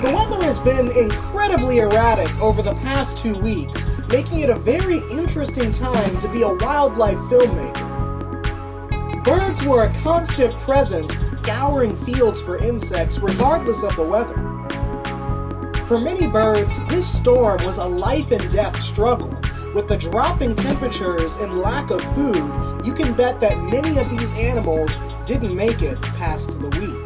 The weather has been incredibly erratic over the past 2 weeks, making it a very interesting time to be a wildlife filmmaker. Birds were a constant presence, scouring fields for insects regardless of the weather. For many birds, this storm was a life and death struggle. With the dropping temperatures and lack of food, you can bet that many of these animals didn't make it past the week.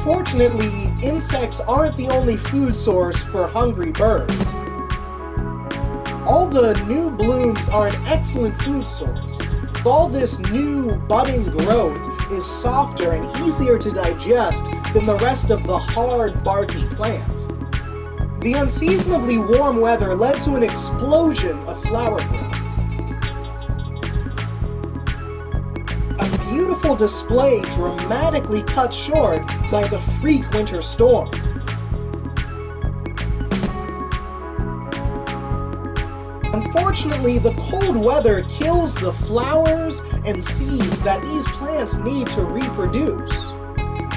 Fortunately, insects aren't the only food source for hungry birds. All the new blooms are an excellent food source. All this new budding growth is softer and easier to digest than the rest of the hard, barky plant. The unseasonably warm weather led to an explosion of flower growth. A beautiful display dramatically cut short by the freak winter storm. Unfortunately, the cold weather kills the flowers and seeds that these plants need to reproduce.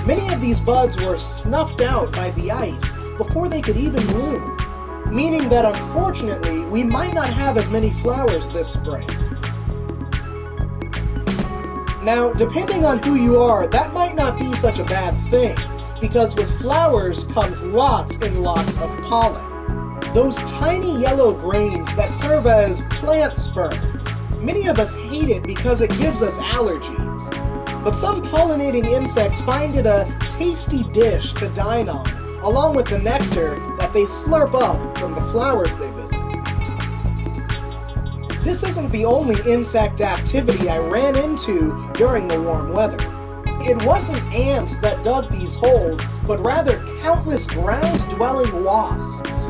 Many of these buds were snuffed out by the ice before they could even bloom, meaning that unfortunately, we might not have as many flowers this spring. Now, depending on who you are, that might not be such a bad thing, because with flowers comes lots and lots of pollen. Those tiny yellow grains that serve as plant sperm. Many of us hate it because it gives us allergies. But some pollinating insects find it a tasty dish to dine on, along with the nectar that they slurp up from the flowers they visit. This isn't the only insect activity I ran into during the warm weather. It wasn't ants that dug these holes, but rather countless ground-dwelling wasps.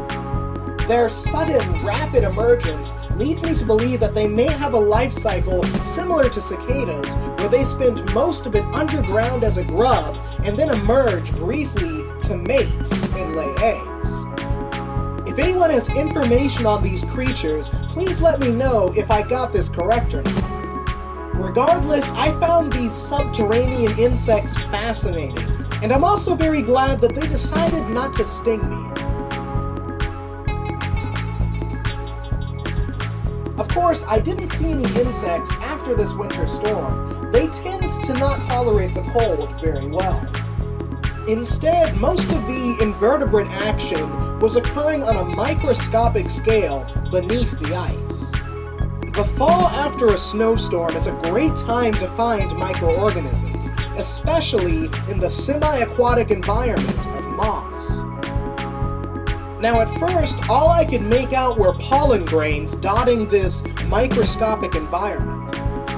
Their sudden, rapid emergence leads me to believe that they may have a life cycle similar to cicadas, where they spend most of it underground as a grub and then emerge briefly to mate and lay eggs. If anyone has information on these creatures, please let me know if I got this correct or not. Regardless, I found these subterranean insects fascinating, and I'm also very glad that they decided not to sting me. Of course, I didn't see any insects after this winter storm. They tend to not tolerate the cold very well. Instead, most of the invertebrate action was occurring on a microscopic scale beneath the ice. The fall after a snowstorm is a great time to find microorganisms, especially in the semi-aquatic environment of moss. Now at first, all I could make out were pollen grains dotting this microscopic environment.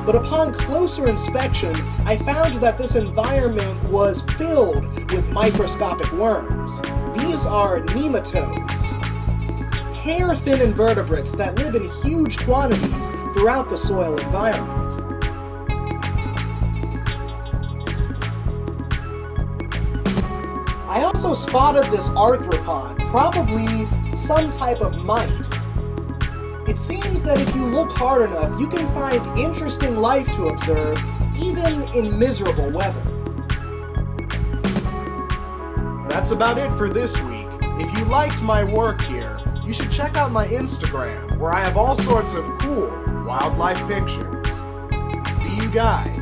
But upon closer inspection, I found that this environment was filled with microscopic worms. These are nematodes, hair-thin invertebrates that live in huge quantities throughout the soil environment. I also spotted this arthropod, probably some type of mite. It seems that if you look hard enough, you can find interesting life to observe, even in miserable weather. That's about it for this week. If you liked my work here, you should check out my Instagram, where I have all sorts of cool wildlife pictures. See you guys